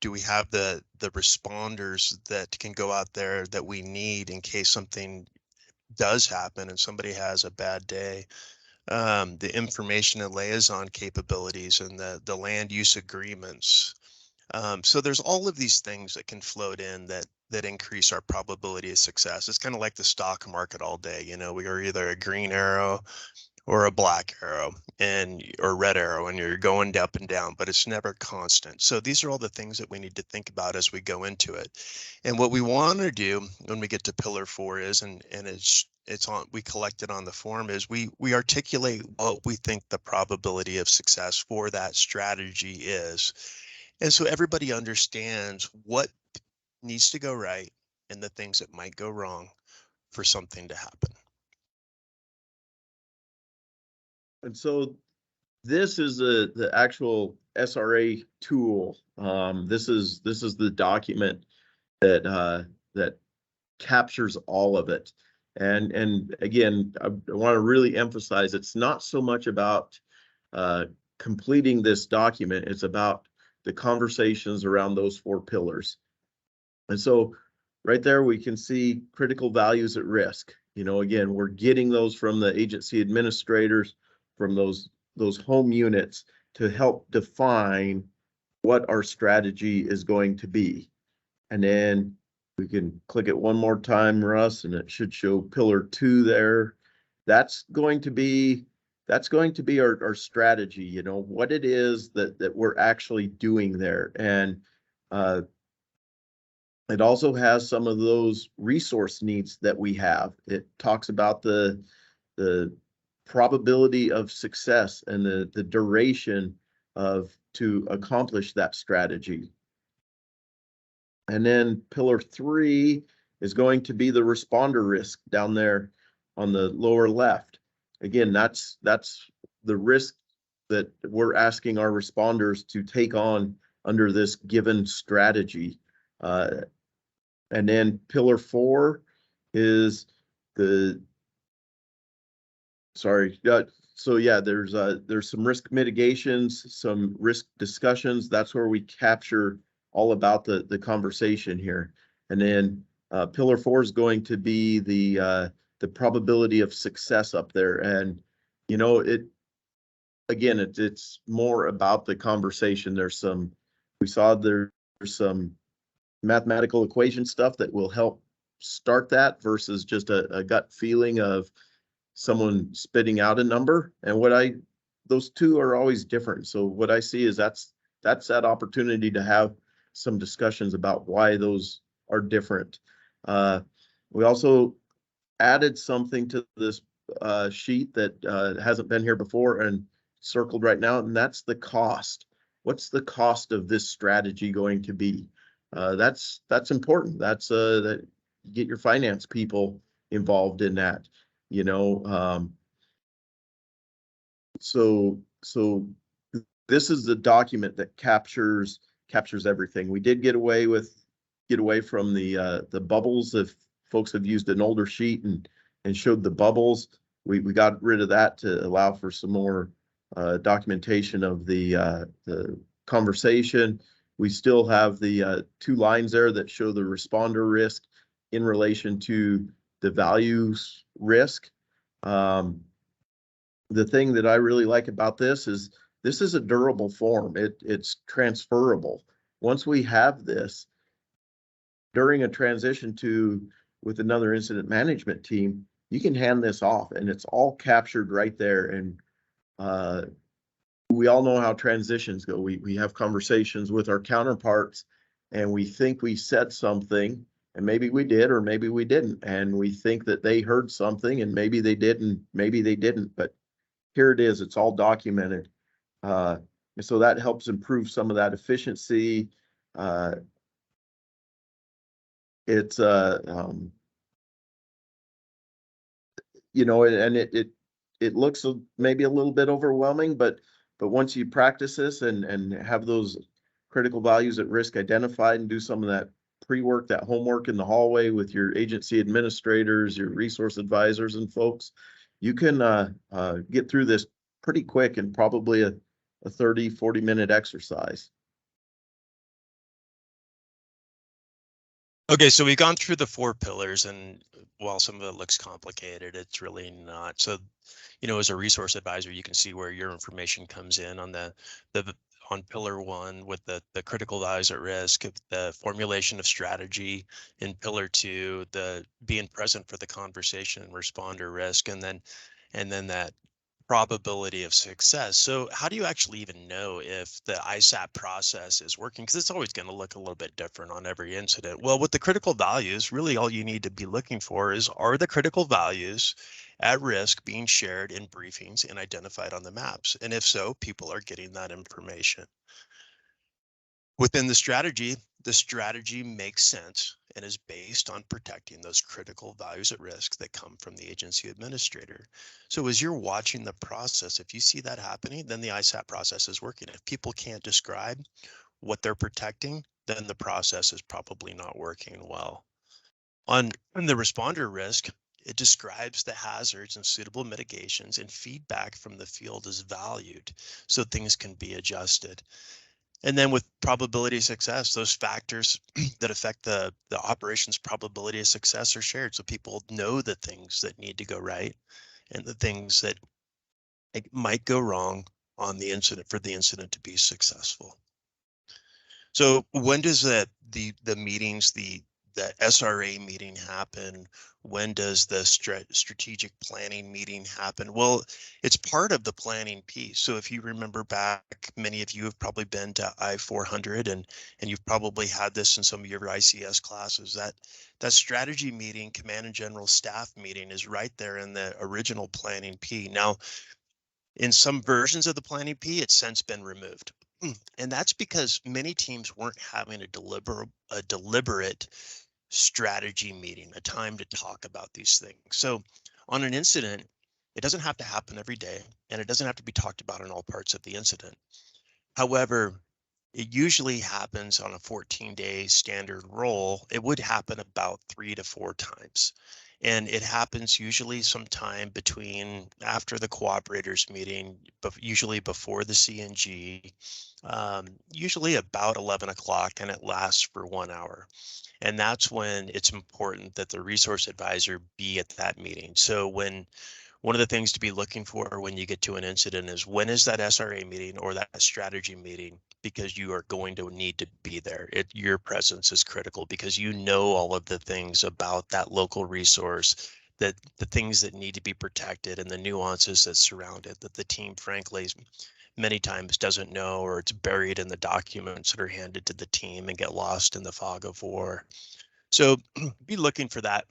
Speaker 2: Do we have the responders that can go out there that we need in case something does happen and somebody has a bad day? The information and liaison capabilities and the land use agreements. So there's all of these things that can float in that increase our probability of success. It's kind of like the stock market all day. We are either a green arrow or a black arrow or red arrow, and you're going up and down, but it's never constant. So these are all the things that we need to think about as we go into it. And what we want to do when we get to pillar 4 is, and it's on, we collect it on the form, is we articulate what we think the probability of success for that strategy is. And so everybody understands what needs to go right and the things that might go wrong for something to happen.
Speaker 3: And so this is the actual SRA tool. This is the document that that captures all of it. And again, I want to really emphasize it's not so much about completing this document. It's about the conversations around those 4 pillars. And so right there, we can see critical values at risk. Again, we're getting those from the agency administrators, from those home units to help define what our strategy is going to be. And then we can click it one more time, Russ, and it should show pillar 2 there. That's going to be our strategy, what it is that we're actually doing there. And it also has some of those resource needs that we have. It talks about the probability of success and the duration to accomplish that strategy. And then pillar 3 is going to be the responder risk down there on the lower left. Again, that's the risk that we're asking our responders to take on under this given strategy. And then pillar 4 is so yeah, there's some risk mitigations, some risk discussions. That's where we capture all about the conversation here. And then pillar 4 is going to be the probability of success up there. And it's more about the conversation. We saw there's some mathematical equation stuff that will help start that versus just a gut feeling of someone spitting out a number. And those two are always different. So what I see is that's that opportunity to have some discussions about why those are different. We also added something to this sheet that hasn't been here before and circled right now, and that's the cost. What's the cost of this strategy going to be? That's important. That's that you get your finance people involved in that. So this is the document that captures everything. We did get away from the bubbles. If folks have used an older sheet and showed the bubbles, we got rid of that to allow for some more documentation of the conversation. We still have the 2 lines there that show the responder risk in relation to the values risk. The thing that I really like about this is a durable form. It's transferable. Once we have this, during a transition with another incident management team, you can hand this off and it's all captured right there. And we all know how transitions go. We have conversations with our counterparts and we think we said something And maybe we did, or maybe we didn't. And we think that they heard something and maybe they didn't, maybe they didn't, but here it is, it's all documented. And so that helps improve some of that efficiency. Uh, it's, you know, and it looks maybe a little bit overwhelming, but once you practice this and have those critical values at risk identified and do some of that pre-work, that homework in the hallway with your agency administrators, your resource advisors and folks, you can get through this pretty quick in probably a 30-40 minute exercise.
Speaker 2: Okay, so we've gone through the 4 pillars, and while some of it looks complicated, it's really not. So, you know, as a resource advisor, you can see where your information comes in on the on pillar 1 with the critical values at risk, the formulation of strategy. In pillar 2, the being present for the conversation and responder risk, and then that probability of success. So how do you actually even know if the ISAP process is working? Because it's always going to look a little bit different on every incident. Well, with the critical values, really all you need to be looking for is, are the critical values at risk being shared in briefings and identified on the maps? And if so, people are getting that information. Within the strategy makes sense and is based on protecting those critical values at risk that come from the agency administrator. So as you're watching the process, if you see that happening, then the ISAP process is working. If people can't describe what they're protecting, then the process is probably not working well. On the responder risk, it describes the hazards and suitable mitigations, and feedback from the field is valued so things can be adjusted. And then with probability of success, those factors that affect the operations probability of success are shared. So people know the things that need to go right and the things that might go wrong on the incident for the incident to be successful. So when does the meetings, the SRA meeting happen? When does the strategic planning meeting happen? Well, it's part of the planning piece. So if you remember back, many of you have probably been to I-400 and you've probably had this in some of your ICS classes. That strategy meeting, command and general staff meeting, is right there in the original planning P. Now, in some versions of the planning P, it's since been removed. And that's because many teams weren't having a deliberate strategy meeting, a time to talk about these things. So on an incident, it doesn't have to happen every day, and it doesn't have to be talked about in all parts of the incident. However, it usually happens on a 14-day standard roll. It would happen about 3 to 4 times. And it happens usually sometime between after the cooperators meeting, but usually before the CNG, usually about 11 o'clock, and it lasts for 1 hour. And that's when it's important that the resource advisor be at that meeting. So one of the things to be looking for when you get to an incident is, when is that SRA meeting or that strategy meeting? Because you are going to need to be there. Your presence is critical because you know all of the things about that local resource, that the things that need to be protected and the nuances that surround it, that the team frankly many times doesn't know, or it's buried in the documents that are handed to the team and get lost in the fog of war. So be looking for that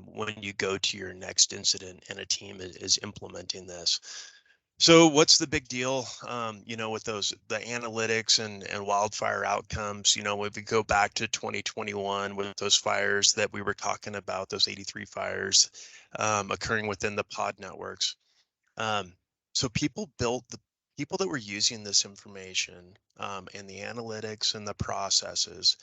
Speaker 2: when you go to your next incident and a team is implementing this. So what's the big deal, you know, with the analytics and wildfire outcomes? You know, if we go back to 2021 with those fires that we were talking about, those 83 fires occurring within the pod networks. So people that were using this information and the analytics and the processes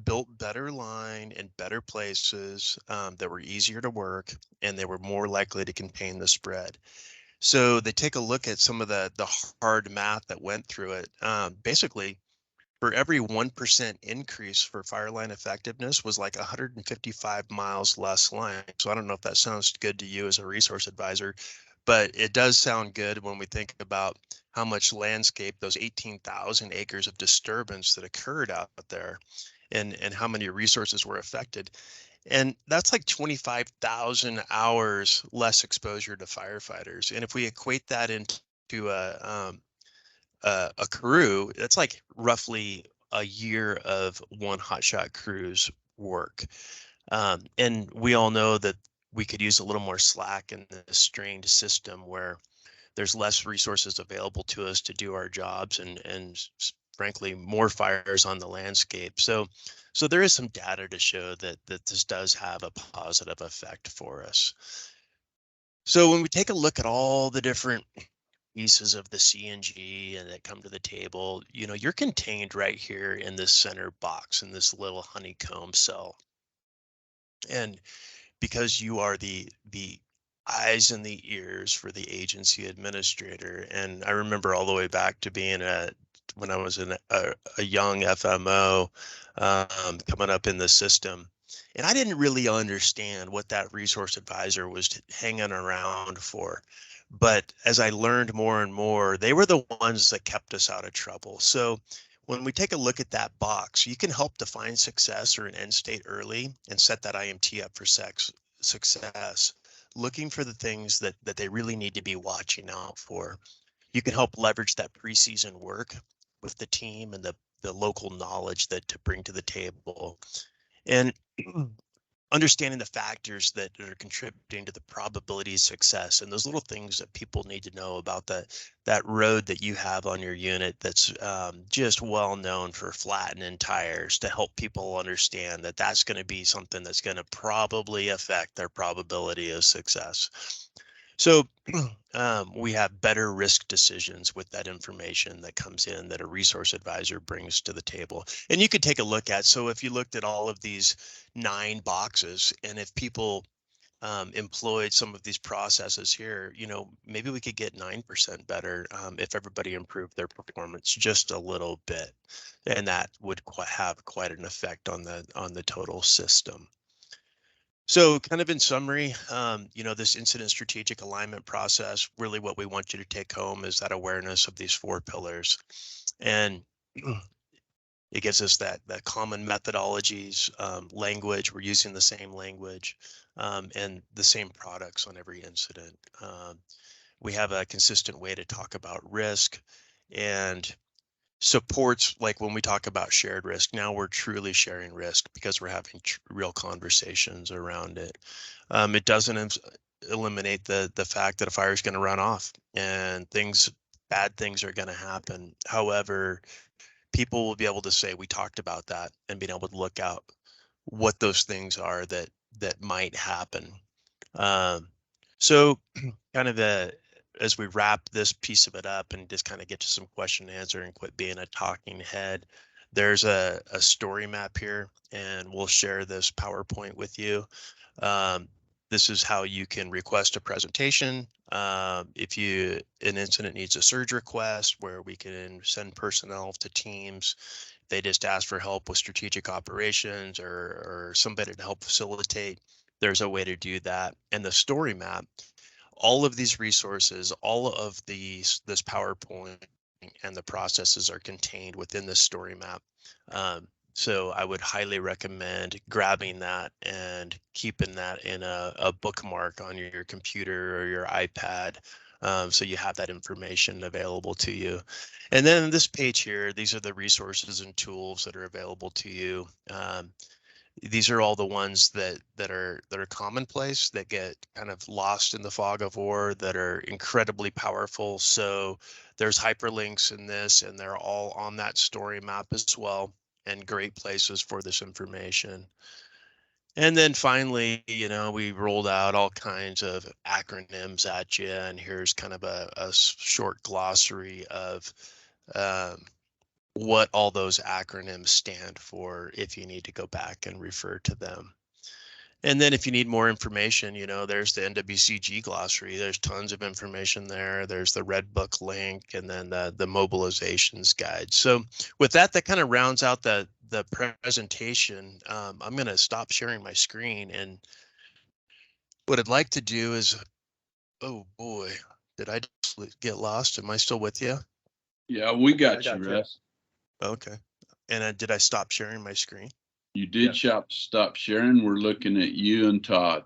Speaker 2: built better line and better places that were easier to work, and they were more likely to contain the spread. So they take a look at some of the hard math that went through it. Basically, for every 1% increase for fire line effectiveness was like 155 miles less line. So I don't know if that sounds good to you as a resource advisor, but it does sound good when we think about how much landscape, those 18,000 acres of disturbance that occurred out there, and how many resources were affected. And that's like 25,000 hours less exposure to firefighters. And if we equate that into a crew, that's like roughly a year of one hotshot crew's work. And we all know that we could use a little more slack in this strained system where there's less resources available to us to do our jobs, and frankly, more fires on the landscape. So there is some data to show that this does have a positive effect for us. So when we take a look at all the different pieces of the CNG and that come to the table, you're contained right here in this center box, in this little honeycomb cell. And because you are the eyes and the ears for the agency administrator. And I remember all the way back to being when I was a young FMO coming up in the system. And I didn't really understand what that resource advisor was hanging around for. But as I learned more and more, they were the ones that kept us out of trouble. So when we take a look at that box, you can help define success or an end state early and set that IMT up for success, looking for the things that they really need to be watching out for. You can help leverage that preseason work with the team and the local knowledge that to bring to the table. And understanding the factors that are contributing to the probability of success and those little things that people need to know about that road that you have on your unit that's just well known for flattening tires, to help people understand that that's going to be something that's going to probably affect their probability of success. So we have better risk decisions with that information that comes in that a resource advisor brings to the table. And you could take a look at, so if you looked at all of these 9 boxes, and if people employed some of these processes here, maybe we could get 9% better if everybody improved their performance just a little bit. And that would have quite an effect on the total system. So kind of in summary, this incident strategic alignment process, really what we want you to take home is that awareness of these 4 pillars. And it gives us that common methodologies, language, we're using the same language, and the same products on every incident. We have a consistent way to talk about risk, and supports, like when we talk about shared risk, now we're truly sharing risk because we're having real conversations around it. It doesn't eliminate the fact that a fire is going to run off and bad things are going to happen. However, people will be able to say, we talked about that, and being able to look out what those things are that might happen. So kind of as we wrap this piece of it up and just kind of get to some question and answer and quit being a talking head, there's a story map here, and we'll share this PowerPoint with you. This is how you can request a presentation. If an incident needs a surge request, where we can send personnel to teams, they just ask for help with strategic operations or somebody to help facilitate, there's a way to do that. And the story map, all of these resources, all of this PowerPoint and the processes are contained within this story map. So I would highly recommend grabbing that and keeping that in a bookmark on your computer or your iPad, so you have that information available to you. And then this page here, these are the resources and tools that are available to you. These are all the ones that are commonplace, that get kind of lost in the fog of war, that are incredibly powerful. So there's hyperlinks in this, and they're all on that story map as well, and great places for this information. And then finally, we rolled out all kinds of acronyms at you, and here's kind of a short glossary of what all those acronyms stand for if you need to go back and refer to them. And then if you need more information, there's the NWCG glossary. There's tons of information there. There's the Red Book link, and then the mobilizations guide. So with that kind of rounds out the presentation. I'm going to stop sharing my screen, and what I'd like to do is, oh boy, did I just get lost? Am I still with you?
Speaker 1: Yeah, we got you, Russ.
Speaker 2: Okay. And did I stop sharing my screen?
Speaker 1: You did stop sharing. We're looking at you and Todd.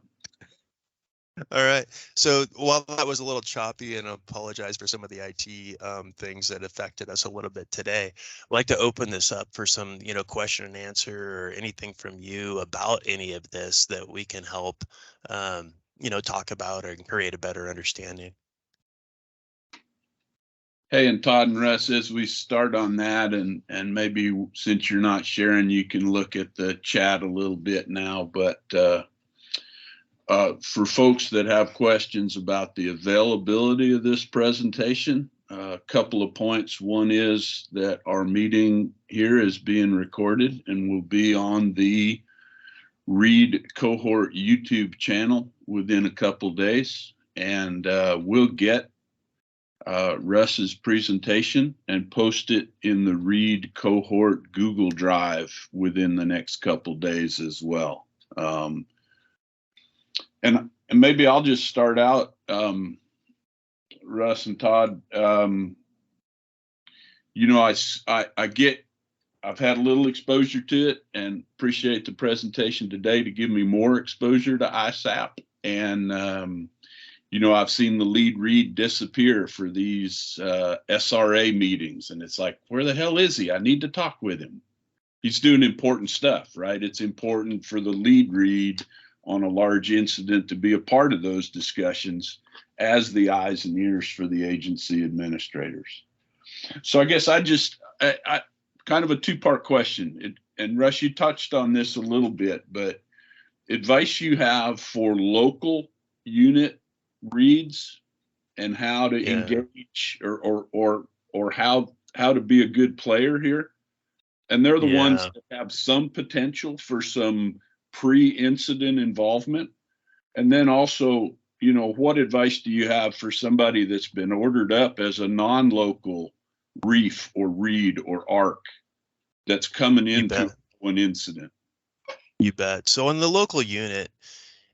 Speaker 2: All right. So while that was a little choppy, and I apologize for some of the IT things that affected us a little bit today, I'd like to open this up for some, question and answer or anything from you about any of this that we can help, talk about or create a better understanding.
Speaker 1: Hey, and Todd and Russ, as we start on that, and maybe since you're not sharing, you can look at the chat a little bit now. But for folks that have questions about the availability of this presentation, a couple of points. One is that our meeting here is being recorded and will be on the Read Cohort YouTube channel within a couple days, and we'll get Russ's presentation and post it in the Read Cohort Google Drive within the next couple days as well. And maybe I'll just start out, Russ and Todd. I've had a little exposure to it and appreciate the presentation today to give me more exposure to ISAP. And I've seen the lead read disappear for these SRA meetings, and it's like, where the hell is he? I need to talk with him. He's doing important stuff, right? It's important for the lead read on a large incident to be a part of those discussions as the eyes and ears for the agency administrators. So I guess I kind of a two-part question. And Russ, you touched on this a little bit, but advice you have for local unit reads and how to engage or how to be a good player here. And they're the ones that have some potential for some pre-incident involvement. And then also, what advice do you have for somebody that's been ordered up as a non-local reef or read or ARC that's coming into an incident?
Speaker 2: You bet. So in the local unit,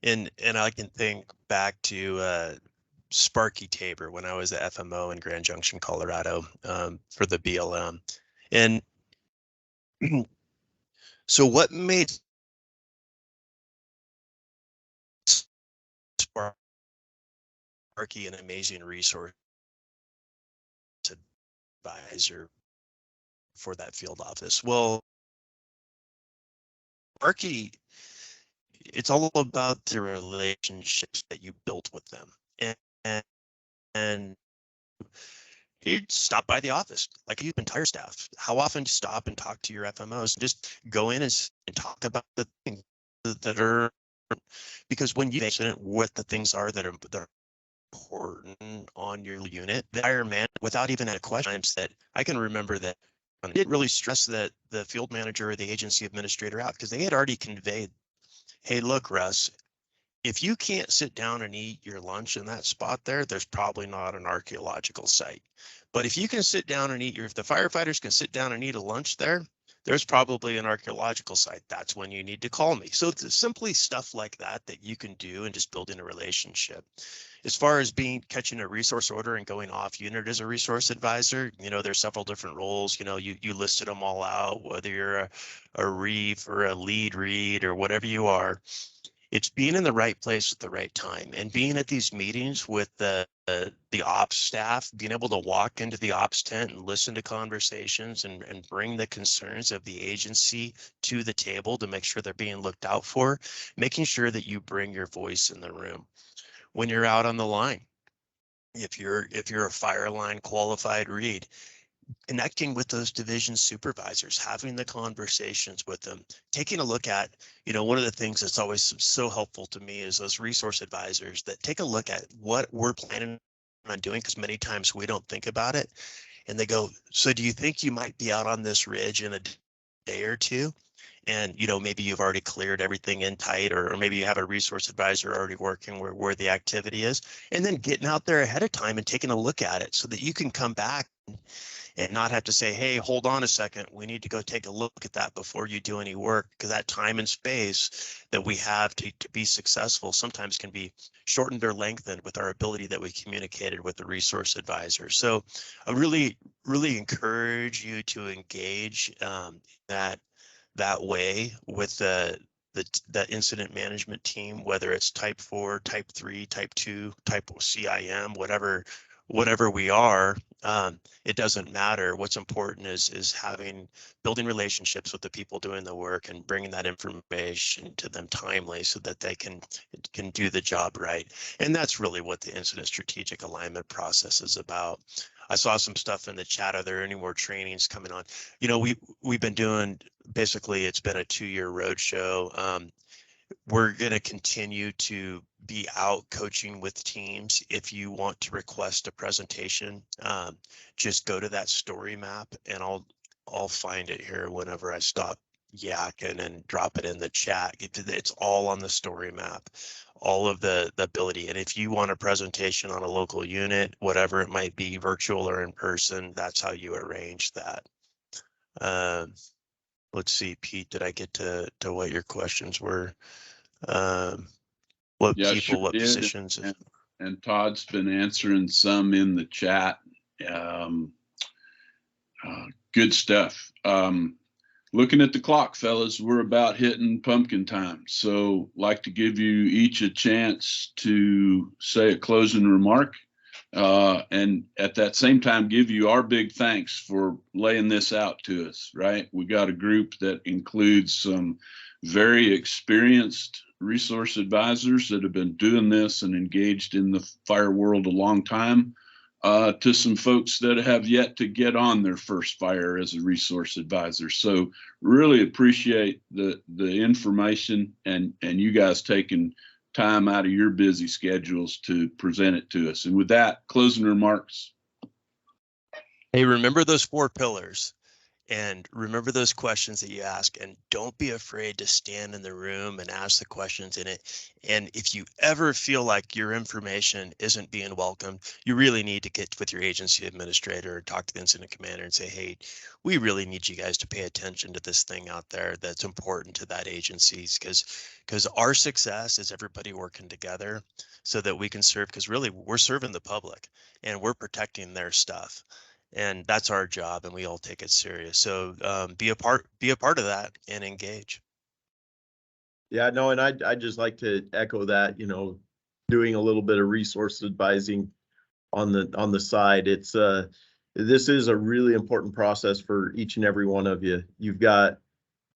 Speaker 2: and I can think back to Sparky Tabor when I was at FMO in Grand Junction, Colorado, for the BLM. And so what made Sparky an amazing resource advisor for that field office? Well, Sparky, it's all about the relationships that you built with them. And he'd stop by the office, like his entire staff. How often do you stop and talk to your FMOs? Just go in and talk about the things that are, because when you incident, what the things are that are important on your unit, the Iron Man, without even a question, that I can remember that I didn't really stress that the field manager or the agency administrator out, because they had already conveyed, hey, look, Russ, if you can't sit down and eat your lunch in that spot there's probably not an archaeological site. But if you can sit down and if the firefighters can sit down and eat a lunch there's probably an archaeological site. That's when you need to call me. So it's simply stuff like that you can do and just building a relationship. As far as catching a resource order and going off unit as a resource advisor, there's several different roles. You listed them all out, whether you're a reef or a lead read or whatever you are. It's being in the right place at the right time and being at these meetings with the ops staff, being able to walk into the ops tent and listen to conversations and bring the concerns of the agency to the table to make sure they're being looked out for, making sure that you bring your voice in the room. When you're out on the line, if you're a fire line qualified read, connecting with those division supervisors, having the conversations with them, taking a look at, one of the things that's always so helpful to me is those resource advisors that take a look at what we're planning on doing, because many times we don't think about it. And they go, so do you think you might be out on this ridge in a day or two? And, maybe you've already cleared everything in tight, or maybe you have a resource advisor already working where the activity is, and then getting out there ahead of time and taking a look at it so that you can come back and not have to say, hey, hold on a second, we need to go take a look at that before you do any work, because that time and space that we have to be successful sometimes can be shortened or lengthened with our ability that we communicated with the resource advisor. So I really, really encourage you to engage that way with the that incident management team, whether it's type 4, type 3, type 2, type CIM, whatever we are, it doesn't matter. What's important is building relationships with the people doing the work and bringing that information to them timely so that they can do the job right. And that's really what the incident strategic alignment process is about. I saw some stuff in the chat. Are there any more trainings coming on? You know, we've been doing, basically it's been a 2-year roadshow. We're going to continue to be out coaching with teams. If you want to request a presentation, just go to that story map, and I'll find it here whenever I stop yakking and drop it in the chat. It's all on the story map, all of the ability. And if you want a presentation on a local unit, whatever it might be, virtual or in person, that's how you arrange that. Let's see, Pete, did I get to what your questions were? What
Speaker 1: Yeah,
Speaker 2: people,
Speaker 1: sure
Speaker 2: what
Speaker 1: did.
Speaker 2: positions?
Speaker 1: And Todd's been answering some in the chat. Good stuff. Looking at the clock, fellas, we're about hitting pumpkin time. So like to give you each a chance to say a closing remark. And at that same time, give you our big thanks for laying this out to us, right? We got a group that includes some very experienced resource advisors that have been doing this and engaged in the fire world a long time, to some folks that have yet to get on their first fire as a resource advisor. So really appreciate the information and you guys taking time out of your busy schedules to present it to us. And with that, closing remarks.
Speaker 2: Hey, remember those 4 pillars. And remember those questions that you ask, and don't be afraid to stand in the room and ask the questions in it. And if you ever feel like your information isn't being welcomed, you really need to get with your agency administrator or talk to the incident commander and say, hey, we really need you guys to pay attention to this thing out there that's important to that agency, because our success is everybody working together so that we can serve, because really we're serving the public and we're protecting their stuff. And that's our job, and we all take it serious. So be a part of that and engage.
Speaker 3: Yeah, no, and I'd just like to echo that, you know, doing a little bit of resource advising on the side. It's this is a really important process for each and every one of you. You've got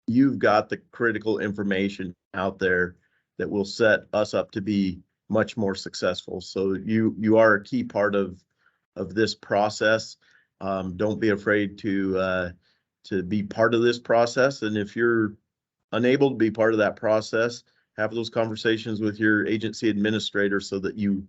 Speaker 3: the critical information out there that will set us up to be much more successful. So you are a key part of this process. Don't be afraid to be part of this process. And if you're unable to be part of that process, have those conversations with your agency administrator so that you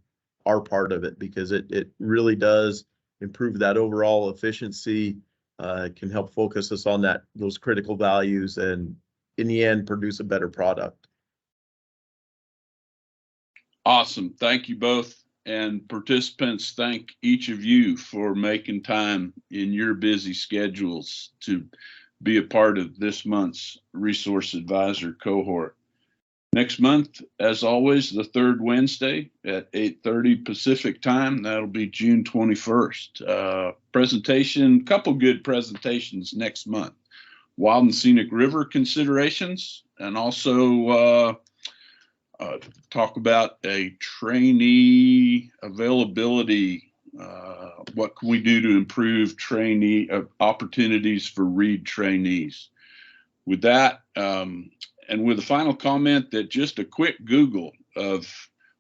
Speaker 3: are part of it, because it really does improve that overall efficiency, can help focus us on those critical values, and in the end, produce a better product.
Speaker 1: Awesome. Thank you both. And participants, thank each of you for making time in your busy schedules to be a part of this month's Resource Advisor Cohort. Next month, as always, the 3rd Wednesday at 8:30 Pacific time. That'll be June 21st. Couple good presentations next month. Wild and Scenic River considerations, and also talk about a trainee availability. What can we do to improve trainee opportunities for READ trainees? With that, and with a final comment that just a quick Google of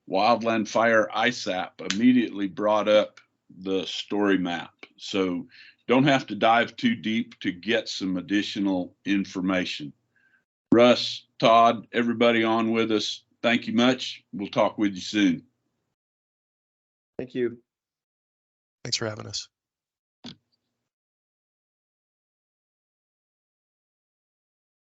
Speaker 1: Wildland Fire ISAP immediately brought up the story map. So don't have to dive too deep to get some additional information. Russ, Todd, everybody on with us, thank you much. We'll talk with you soon.
Speaker 3: Thank you.
Speaker 2: Thanks for having us.